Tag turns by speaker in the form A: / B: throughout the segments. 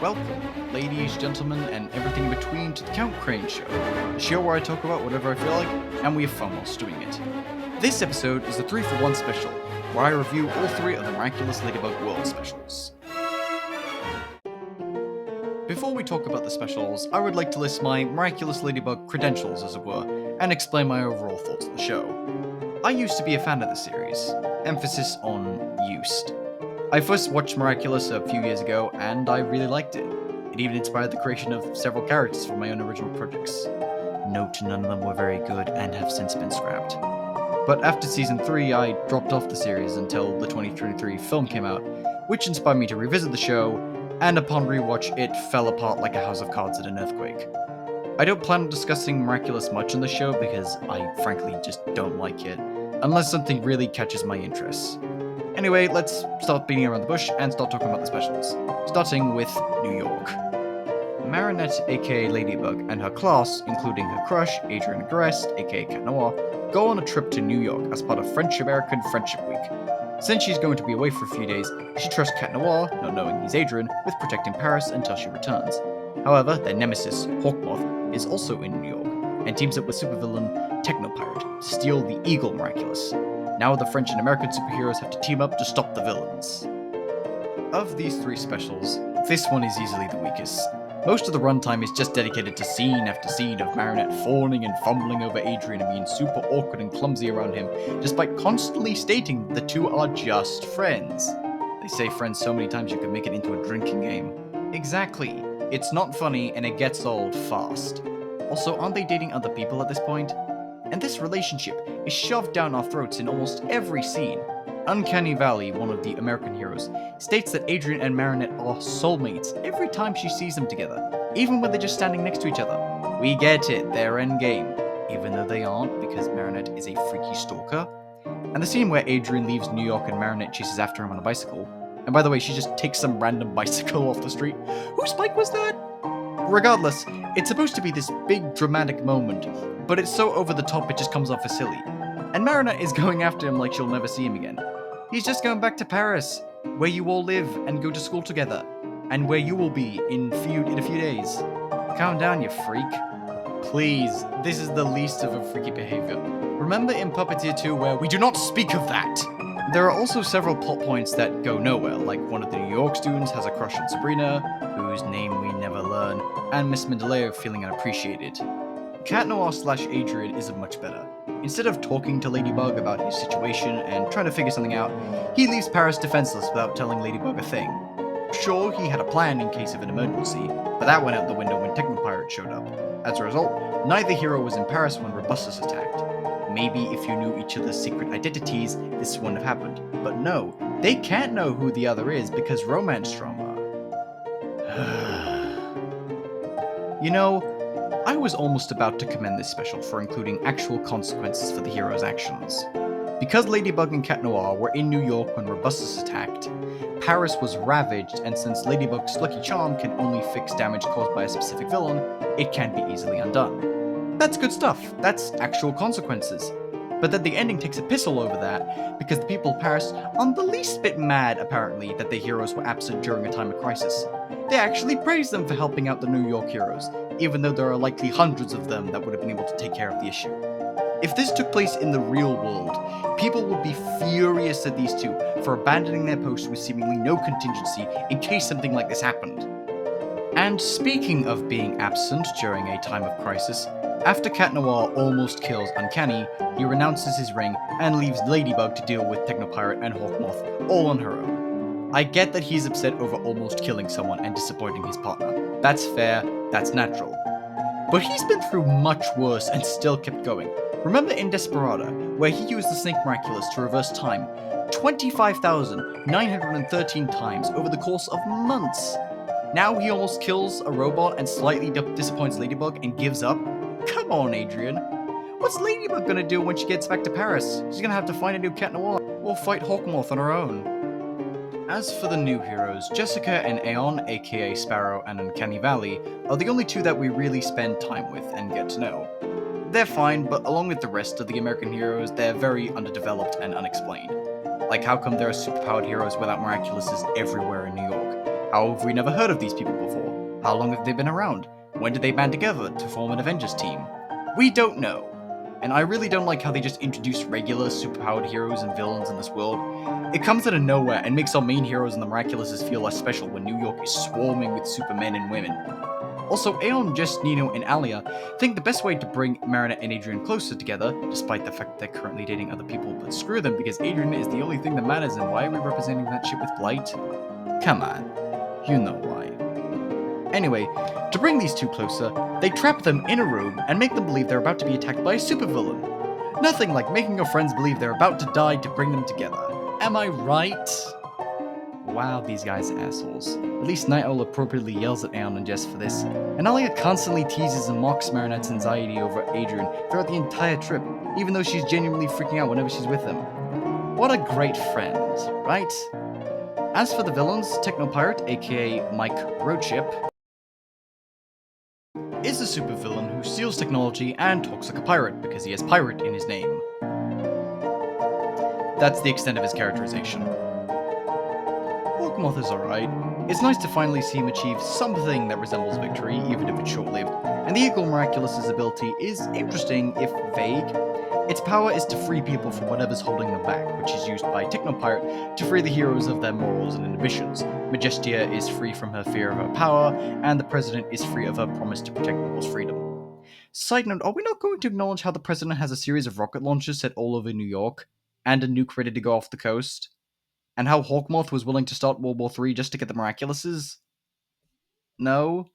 A: Welcome, ladies, gentlemen, and everything in between to the Count Crane Show, a show where I talk about whatever I feel like, and we have fun whilst doing it. This episode is the 3-for-1 special, where I review all 3 of the Miraculous Ladybug World specials. Before we talk about the specials, I would like to list my Miraculous Ladybug credentials, as it were, and explain my overall thoughts of the show. I used to be a fan of the series, emphasis on used. I first watched Miraculous a few years ago, and I really liked it. It even inspired the creation of several characters for my own original projects. Note none of them were very good and have since been scrapped. But after season 3, I dropped off the series until the 2023 film came out, which inspired me to revisit the show, and upon rewatch, it fell apart like a house of cards at an earthquake. I don't plan on discussing Miraculous much on the show because I frankly just don't like it, unless something really catches my interest. Anyway, let's start beating around the bush and start talking about the specials, starting with New York. Marinette, aka Ladybug, and her class, including her crush, Adrian Agreste, aka Cat Noir, go on a trip to New York as part of French-American Friendship Week. Since she's going to be away for a few days, she trusts Cat Noir, not knowing he's Adrian, with protecting Paris until she returns. However, their nemesis, Hawkmoth, is also in New York, and teams up with supervillain Technopirate to steal the Eagle Miraculous. Now the French and American superheroes have to team up to stop the villains. Of these 3 specials, this one is easily the weakest. Most of the runtime is just dedicated to scene after scene of Marinette fawning and fumbling over Adrian and being super awkward and clumsy around him, despite constantly stating that the two are just friends. They say friends so many times you could make it into a drinking game. Exactly. It's not funny and it gets old fast. Also, aren't they dating other people at this point? And this relationship is shoved down our throats in almost every scene. Uncanny Valley, one of the American heroes, states that Adrian and Marinette are soulmates every time she sees them together, even when they're just standing next to each other. We get it, they're endgame, even though they aren't because Marinette is a freaky stalker. And the scene where Adrian leaves New York and Marinette chases after him on a bicycle, and by the way, she just takes some random bicycle off the street. Whose bike was that? Regardless, it's supposed to be this big dramatic moment, but it's so over the top it just comes off as silly. And Marinette is going after him like she'll never see him again. He's just going back to Paris, where you all live and go to school together, and where you will be in a few days. Calm down, you freak. Please, this is the least of her freaky behavior. Remember in Puppeteer 2 where we do not speak of that? There are also several plot points that go nowhere, like one of the New York students has a crush on Sabrina, whose name we never learn, and Miss Mendeleo feeling unappreciated. Cat Noir/Adrian isn't much better. Instead of talking to Ladybug about his situation and trying to figure something out, he leaves Paris defenseless without telling Ladybug a thing. Sure, he had a plan in case of an emergency, but that went out the window when Technopirate showed up. As a result, neither hero was in Paris when Robustus attacked. Maybe if you knew each other's secret identities, this wouldn't have happened. But no, they can't know who the other is because romance drama. You know, I was almost about to commend this special for including actual consequences for the hero's actions. Because Ladybug and Cat Noir were in New York when Robustus attacked, Paris was ravaged, and since Ladybug's lucky charm can only fix damage caused by a specific villain, it can't be easily undone. That's good stuff, that's actual consequences. But then the ending takes a piss all over that, because the people of Paris aren't the least bit mad, apparently, that their heroes were absent during a time of crisis. They actually praise them for helping out the New York heroes, even though there are likely hundreds of them that would have been able to take care of the issue. If this took place in the real world, people would be furious at these two for abandoning their post with seemingly no contingency in case something like this happened. And speaking of being absent during a time of crisis, after Cat Noir almost kills Uncanny, he renounces his ring and leaves Ladybug to deal with Technopirate and Hawkmoth all on her own. I get that he's upset over almost killing someone and disappointing his partner. That's fair, that's natural. But he's been through much worse and still kept going. Remember in Desperado, where he used the Snake Miraculous to reverse time 25,913 times over the course of months. Now he almost kills a robot and slightly disappoints Ladybug and gives up? Come on, Adrian. What's Ladybug gonna do when she gets back to Paris? She's gonna have to find a new Cat Noir or fight Hawkmoth on her own. As for the new heroes, Jessica and Aeon, aka Sparrow and Uncanny Valley, are the only 2 that we really spend time with and get to know. They're fine, but along with the rest of the American heroes, they're very underdeveloped and unexplained. Like how come there are superpowered heroes without Miraculouses everywhere in New York? How have we never heard of these people before? How long have they been around? When did they band together to form an Avengers team? We don't know. And I really don't like how they just introduce regular superpowered heroes and villains in this world. It comes out of nowhere and makes our main heroes and the Miraculouses feel less special when New York is swarming with supermen and women. Also, Aeon, Jess, Nino, and Alia think the best way to bring Marinette and Adrian closer together, despite the fact that they're currently dating other people, but screw them because Adrian is the only thing that matters, and why are we representing that shit with Blight? Come on, you know why. Anyway, to bring these two closer, they trap them in a room and make them believe they're about to be attacked by a supervillain. Nothing like making your friends believe they're about to die to bring them together. Am I right? Wow, these guys are assholes. At least Night Owl appropriately yells at Aeon and Jess for this, and Alia constantly teases and mocks Marinette's anxiety over Adrian throughout the entire trip, even though she's genuinely freaking out whenever she's with him. What a great friend, right? As for the villains, Technopirate, aka Mike Roadship, is a supervillain who steals technology and talks like a pirate because he has pirate in his name. That's the extent of his characterization. Hawkmoth is alright. It's nice to finally see him achieve something that resembles victory, even if it's short-lived, and the Eagle Miraculous's ability is interesting, if vague. Its power is to free people from whatever's holding them back, which is used by Technopirate to free the heroes of their morals and inhibitions. Majestia is free from her fear of her power, and the President is free of her promise to protect people's freedom. Side note, are we not going to acknowledge how the President has a series of rocket launches set all over New York, and a nuke ready to go off the coast? And how Hawkmoth was willing to start World War III just to get the Miraculouses? No?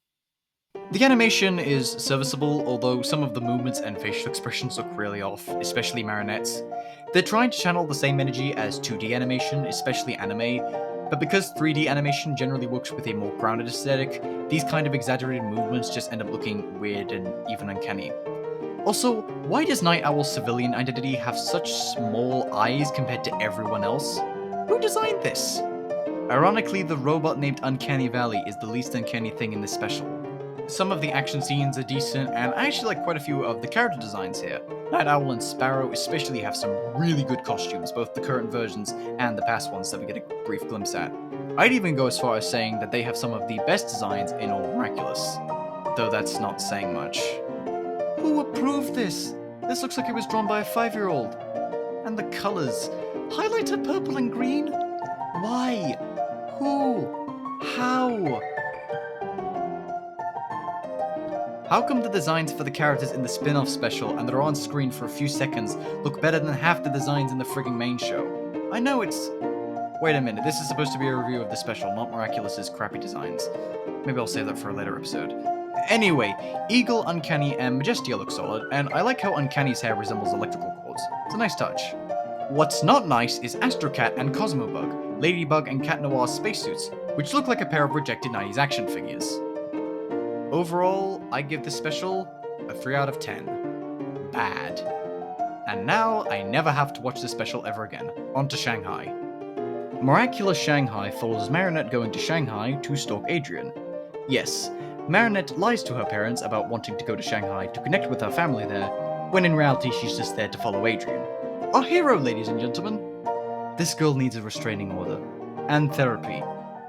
A: The animation is serviceable, although some of the movements and facial expressions look really off, especially Marinette's. They're trying to channel the same energy as 2D animation, especially anime, but because 3D animation generally works with a more grounded aesthetic, these kind of exaggerated movements just end up looking weird and even uncanny. Also, why does Night Owl's civilian identity have such small eyes compared to everyone else? Who designed this? Ironically, the robot named Uncanny Valley is the least uncanny thing in this special. Some of the action scenes are decent, and I actually like quite a few of the character designs here. Night Owl and Sparrow especially have some really good costumes, both the current versions and the past ones that we get a brief glimpse at. I'd even go as far as saying that they have some of the best designs in all of Miraculous, though that's not saying much. Who approved this? This looks like it was drawn by a 5-year-old. And the colors. Highlighted purple and green? Why? Who? How? How come the designs for the characters in the spin-off special and that are on screen for a few seconds look better than half the designs in the frigging main show? I know it's... Wait a minute, this is supposed to be a review of the special, not Miraculous's crappy designs. Maybe I'll save that for a later episode. Anyway, Eagle, Uncanny, and Majestia look solid, and I like how Uncanny's hair resembles electrical cords. It's a nice touch. What's not nice is Astrocat and Cosmobug, Ladybug and Cat Noir's spacesuits, which look like a pair of rejected 90s action figures. Overall, I give this special a 3 out of 10. Bad. And now, I never have to watch this special ever again. On to Shanghai. Miraculous Shanghai follows Marinette going to Shanghai to stalk Adrian. Yes, Marinette lies to her parents about wanting to go to Shanghai to connect with her family there, when in reality she's just there to follow Adrian. Our hero, ladies and gentlemen! This girl needs a restraining order. And therapy.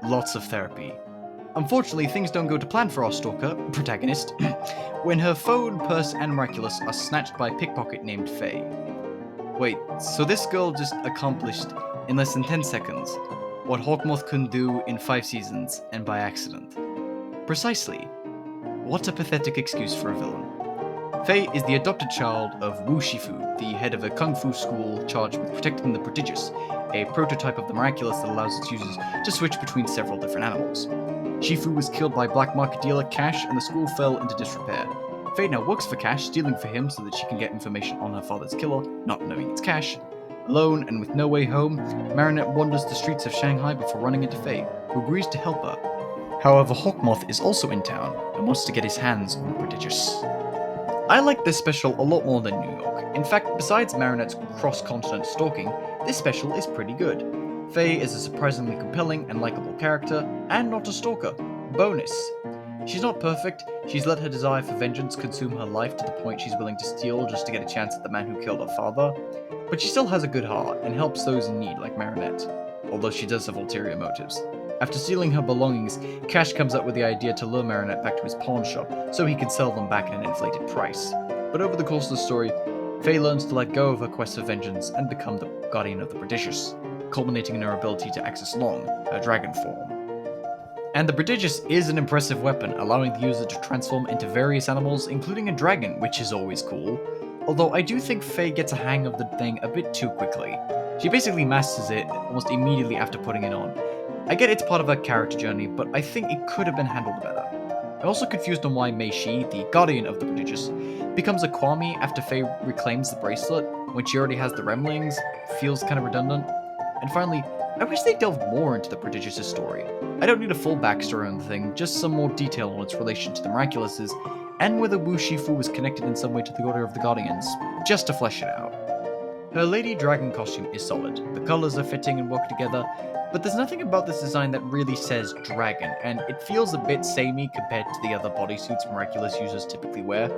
A: Lots of therapy. Unfortunately, things don't go to plan for our stalker, protagonist, when her phone, purse, and Miraculous are snatched by a pickpocket named Faye. Wait, so this girl just accomplished, in less than 10 seconds, what Hawkmoth couldn't do in 5 seasons, and by accident. Precisely. What a pathetic excuse for a villain. Faye is the adopted child of Wu Shifu, the head of a kung fu school charged with protecting the prodigious, a prototype of the Miraculous that allows its users to switch between several different animals. Shifu was killed by black market dealer Cash, and the school fell into disrepair. Faye now works for Cash, stealing for him so that she can get information on her father's killer, not knowing it's Cash. Alone and with no way home, Marinette wanders the streets of Shanghai before running into Faye, who agrees to help her. However, Hawkmoth is also in town and wants to get his hands on the prodigious. I like this special a lot more than New York. In fact, besides Marinette's cross-continent stalking, this special is pretty good. Faye is a surprisingly compelling and likable character, and not a stalker. Bonus. She's not perfect, she's let her desire for vengeance consume her life to the point she's willing to steal just to get a chance at the man who killed her father, but she still has a good heart and helps those in need like Marinette, although she does have ulterior motives. After stealing her belongings, Cash comes up with the idea to lure Marinette back to his pawn shop so he can sell them back at an inflated price. But over the course of the story, Faye learns to let go of her quest for vengeance and become the guardian of the prodigious, culminating in her ability to access Long, her dragon form. And the prodigious is an impressive weapon, allowing the user to transform into various animals, including a dragon, which is always cool. Although I do think Faye gets a hang of the thing a bit too quickly. She basically masters it almost immediately after putting it on. I get it's part of her character journey, but I think it could have been handled better. I'm also confused on why Mei Shi, the guardian of the prodigious, becomes a Kwami after Faye reclaims the bracelet, when she already has the Remlings. Feels kind of redundant. And finally, I wish they delved more into the prodigious story. I don't need a full backstory on the thing, just some more detail on its relation to the Miraculouses, and whether Wu Shifu was connected in some way to the Order of the Guardians, just to flesh it out. Her Lady Dragon costume is solid, the colours are fitting and work together, but there's nothing about this design that really says dragon, and it feels a bit samey compared to the other bodysuits Miraculous users typically wear.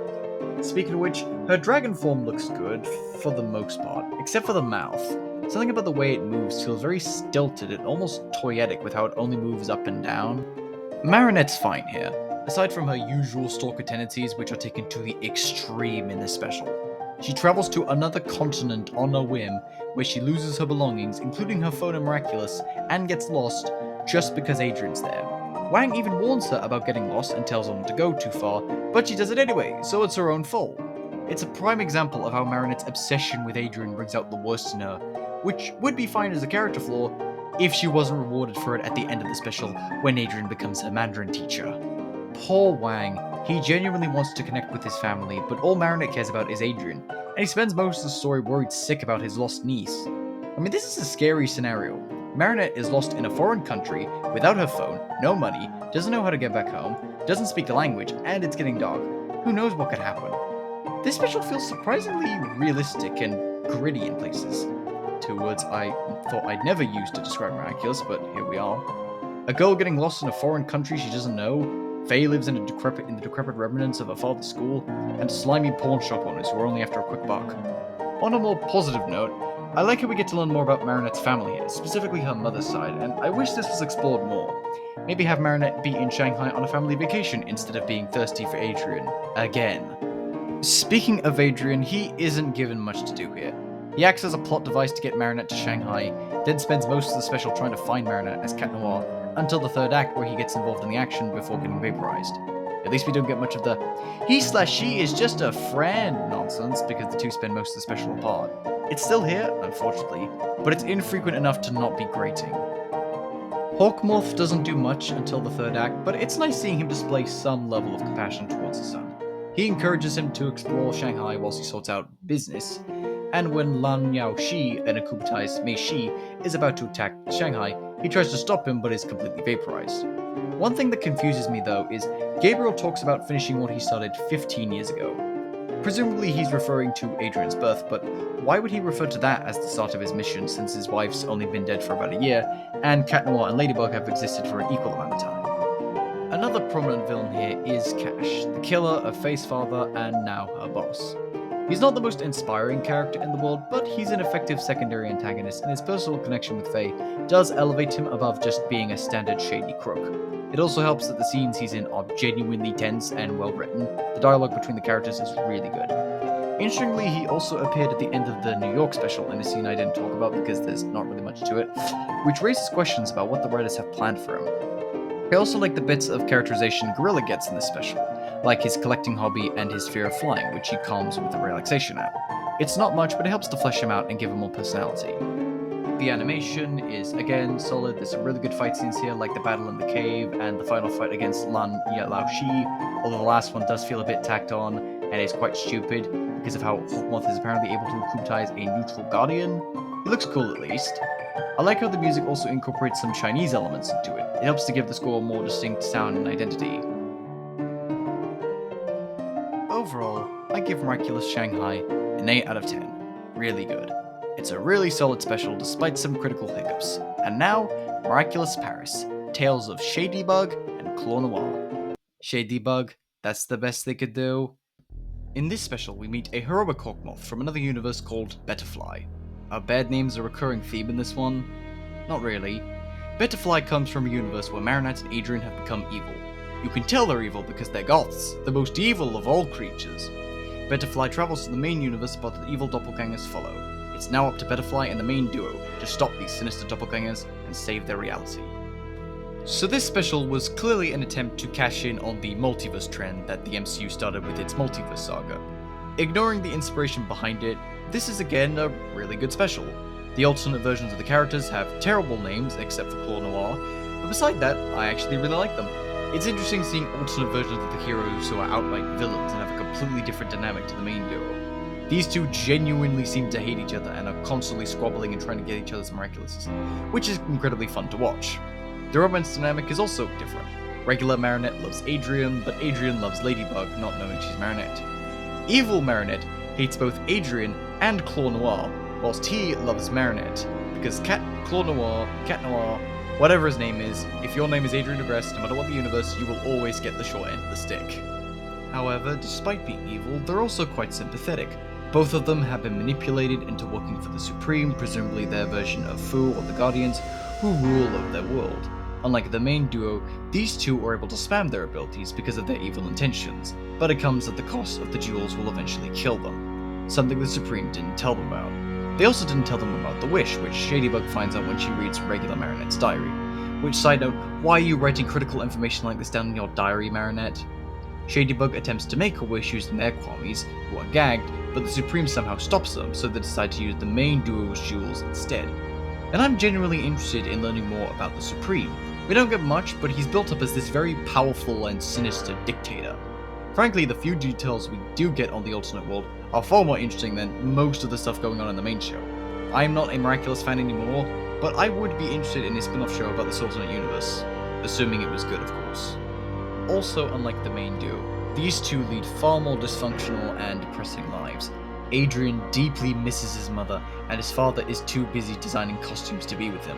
A: Speaking of which, her dragon form looks good, for the most part, except for the mouth. Something about the way it moves feels very stilted and almost toyetic with how it only moves up and down. Marinette's fine here, aside from her usual stalker tendencies which are taken to the extreme in this special. She travels to another continent on a whim, where she loses her belongings, including her phone and Miraculous, and gets lost just because Adrian's there. Wang even warns her about getting lost and tells her not to go too far, but she does it anyway, so it's her own fault. It's a prime example of how Marinette's obsession with Adrian brings out the worst in her, which would be fine as a character flaw if she wasn't rewarded for it at the end of the special when Adrian becomes her Mandarin teacher. Poor Wang. He genuinely wants to connect with his family, but all Marinette cares about is Adrian, and he spends most of the story worried sick about his lost niece. I mean, this is a scary scenario. Marinette is lost in a foreign country, without her phone, no money, doesn't know how to get back home, doesn't speak the language, and it's getting dark. Who knows what could happen? This special feels surprisingly realistic and gritty in places. Two words I thought I'd never use to describe Miraculous, but here we are. A girl getting lost in a foreign country she doesn't know, Faye lives in the decrepit remnants of her father's school, and slimy pawn shop owners who are only after a quick buck. On a more positive note, I like how we get to learn more about Marinette's family here, specifically her mother's side, and I wish this was explored more. Maybe have Marinette be in Shanghai on a family vacation instead of being thirsty for Adrian. Again. Speaking of Adrian, he isn't given much to do here. He acts as a plot device to get Marinette to Shanghai, then spends most of the special trying to find Marinette as Cat Noir, until the third act where he gets involved in the action before getting vaporized. At least we don't get much of the he/she is just a friend nonsense because the two spend most of the special apart. It's still here, unfortunately, but it's infrequent enough to not be grating. Hawkmoth doesn't do much until the third act, but it's nice seeing him display some level of compassion towards his son. He encourages him to explore Shanghai whilst he sorts out business, and when Lan Yao Shi, an akubatized Mei Shi, is about to attack Shanghai, he tries to stop him but is completely vaporized. One thing that confuses me though is Gabriel talks about finishing what he started 15 years ago. Presumably he's referring to Adrian's birth, but why would he refer to that as the start of his mission since his wife's only been dead for about a year, and Cat Noir and Ladybug have existed for an equal amount of time? Another prominent villain here is Cash, the killer of Faye's father and now her boss. He's not the most inspiring character in the world, but he's an effective secondary antagonist, and his personal connection with Faye does elevate him above just being a standard shady crook. It also helps that the scenes he's in are genuinely tense and well written. The dialogue between the characters is really good. Interestingly, he also appeared at the end of the New York special in a scene I didn't talk about because there's not really much to it, which raises questions about what the writers have planned for him. I also like the bits of characterization Gorilla gets in this special, like his collecting hobby and his fear of flying, which he calms with a relaxation app. It's not much, but it helps to flesh him out and give him more personality. The animation is, again, solid. There's some really good fight scenes here, like the battle in the cave and the final fight against Lan Yao Shi, although the last one does feel a bit tacked on and is quite stupid because of how Hawkmoth is apparently able to akubatize a neutral guardian. It looks cool at least. I like how the music also incorporates some Chinese elements into it. It helps to give the score a more distinct sound and identity. Overall, I give Miraculous Shanghai an 8 out of 10. Really good. It's a really solid special despite some critical hiccups. And now, Miraculous Paris, Tales of Shadybug and Claw Noir. Shadybug, that's the best they could do. In this special, we meet a heroic Hawkmoth from another universe called Betterfly. Are bad names a recurring theme in this one? Not really. Betterfly comes from a universe where Marinette and Adrian have become evil. You can tell they're evil because they're goths, the most evil of all creatures. Betterfly travels to the main universe, but the evil doppelgangers follow. It's now up to Betterfly and the main duo to stop these sinister doppelgangers and save their reality. So this special was clearly an attempt to cash in on the multiverse trend that the MCU started with its multiverse saga. Ignoring the inspiration behind it, this is again a really good special. The alternate versions of the characters have terrible names except for Claw Noir, but beside that, I actually really like them. It's interesting seeing alternate versions of the heroes who are outright villains and have a completely different dynamic to the main duo. These two genuinely seem to hate each other and are constantly squabbling and trying to get each other's miraculouses, which is incredibly fun to watch. The romance dynamic is also different. Regular Marinette loves Adrian, but Adrian loves Ladybug, not knowing she's Marinette. Evil Marinette hates both Adrian and Claw Noir, whilst he loves Marinette, because Cat Noir, whatever his name is, if your name is Adrian Agreste, no matter what the universe, you will always get the short end of the stick. However, despite being evil, they're also quite sympathetic. Both of them have been manipulated into working for the Supreme, presumably their version of Fu or the Guardians, who rule over their world. Unlike the main duo, these two are able to spam their abilities because of their evil intentions, but it comes at the cost of the jewels will eventually kill them, something the Supreme didn't tell them about. They also didn't tell them about the wish, which Shadybug finds out when she reads regular Marinette's diary. Which, side note, why are you writing critical information like this down in your diary, Marinette? Shadybug attempts to make a wish using their Kwamis, who are gagged, but the Supreme somehow stops them, so they decide to use the main duo's jewels instead. And I'm genuinely interested in learning more about the Supreme. We don't get much, but he's built up as this very powerful and sinister dictator. Frankly, the few details we do get on the alternate world are far more interesting than most of the stuff going on in the main show. I am not a Miraculous fan anymore, but I would be interested in a spin-off show about this alternate universe, assuming it was good, of course. Also, unlike the main duo, these two lead far more dysfunctional and depressing lives. Adrian deeply misses his mother, and his father is too busy designing costumes to be with him,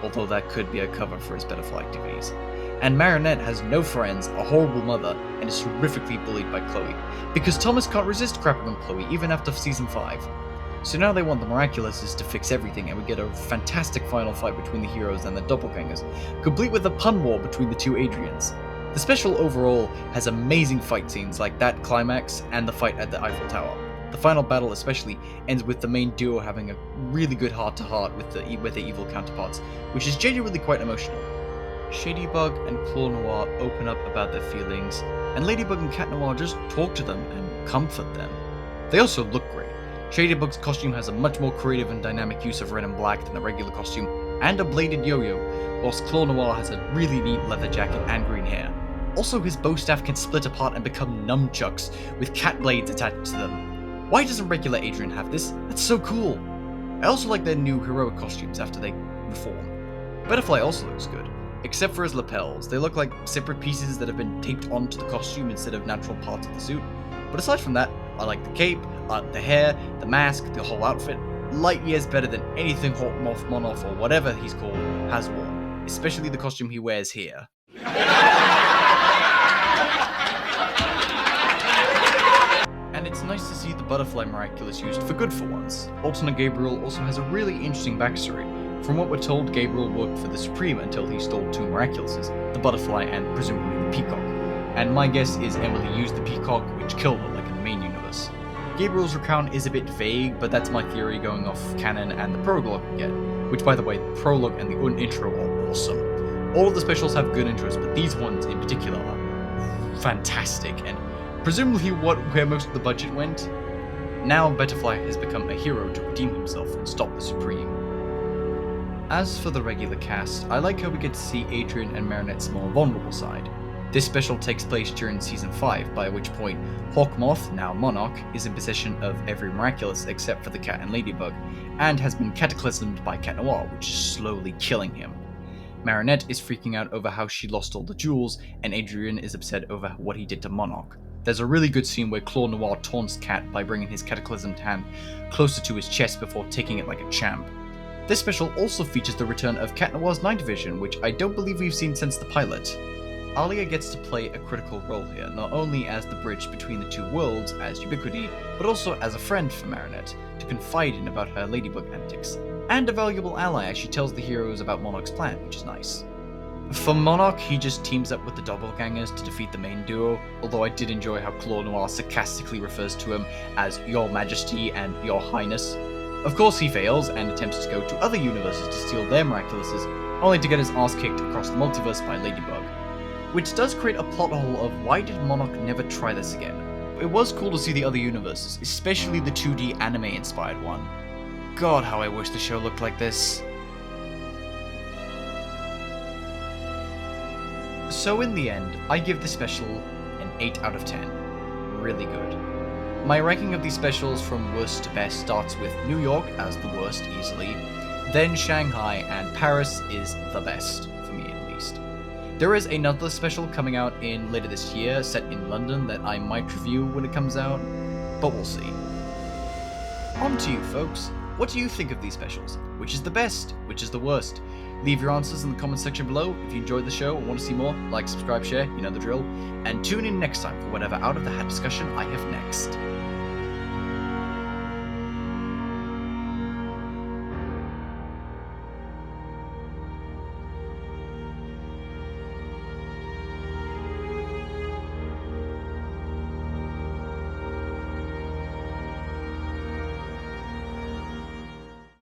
A: although that could be a cover for his Betterfly activities. And Marinette has no friends, a horrible mother, and is horrifically bullied by Chloe, because Thomas can't resist crapping on Chloe even after Season 5. So now they want the Miraculouses to fix everything, and we get a fantastic final fight between the heroes and the doppelgangers, complete with a pun war between the two Adrians. The special overall has amazing fight scenes like that climax and the fight at the Eiffel Tower. The final battle especially ends with the main duo having a really good heart-to-heart with their evil counterparts, which is genuinely quite emotional. Shadybug and Claw Noir open up about their feelings, and Ladybug and Cat Noir just talk to them and comfort them. They also look great. Shadybug's costume has a much more creative and dynamic use of red and black than the regular costume, and a bladed yo-yo, whilst Claw Noir has a really neat leather jacket and green hair. Also, his bow staff can split apart and become nunchucks, with cat blades attached to them. Why doesn't regular Adrian have this? That's so cool! I also like their new heroic costumes after they reform. Butterfly also looks good, except for his lapels. They look like separate pieces that have been taped onto the costume instead of natural parts of the suit. But aside from that, I like the cape, the hair, the mask, the whole outfit. Light years better than anything Hawkmoth, Monoth, or whatever he's called has worn, especially the costume he wears here. And it's nice to see the Butterfly Miraculous used for good for once. Alternate Gabriel also has a really interesting backstory. From what we're told, Gabriel worked for the Supreme until he stole two Miraculouses, the Butterfly and presumably the Peacock. And my guess is Emily used the Peacock, which killed her like in the main universe. Gabriel's recount is a bit vague, but that's my theory going off canon and the prologue we get, which by the way, the prologue and the intro are awesome. All of the specials have good intros, but these ones in particular are fantastic, and presumably where most of the budget went. Now Butterfly has become a hero to redeem himself and stop the Supreme. As for the regular cast, I like how we get to see Adrian and Marinette's more vulnerable side. This special takes place during Season 5, by which point Hawkmoth, now Monarch, is in possession of every Miraculous except for the Cat and Ladybug, and has been cataclysmed by Cat Noir, which is slowly killing him. Marinette is freaking out over how she lost all the jewels, and Adrian is upset over what he did to Monarch. There's a really good scene where Claw Noir taunts Cat by bringing his cataclysmed hand closer to his chest before taking it like a champ. This special also features the return of Cat Noir's night vision, which I don't believe we've seen since the pilot. Alia gets to play a critical role here, not only as the bridge between the two worlds as Ubiquity, but also as a friend for Marinette, to confide in about her Ladybug antics. and a valuable ally as she tells the heroes about Monarch's plan, which is nice. For Monarch, he just teams up with the doppelgangers to defeat the main duo, although I did enjoy how Claw Noir sarcastically refers to him as Your Majesty and Your Highness. Of course he fails and attempts to go to other universes to steal their Miraculouses, only to get his ass kicked across the multiverse by Ladybug. Which does create a plot hole of why did Monarch never try this again? It was cool to see the other universes, especially the 2D anime-inspired one. God, how I wish the show looked like this. So in the end, I give the special an 8 out of 10. Really good. My ranking of these specials from worst to best starts with New York as the worst easily, then Shanghai, and Paris is the best, for me at least. There is another special coming out in later this year, set in London, that I might review when it comes out, but we'll see. On to you folks. What do you think of these specials? Which is the best? Which is the worst? Leave your answers in the comment section below. If you enjoyed the show and want to see more, like, subscribe, share, you know the drill. And tune in next time for whatever out of the hat discussion I have next.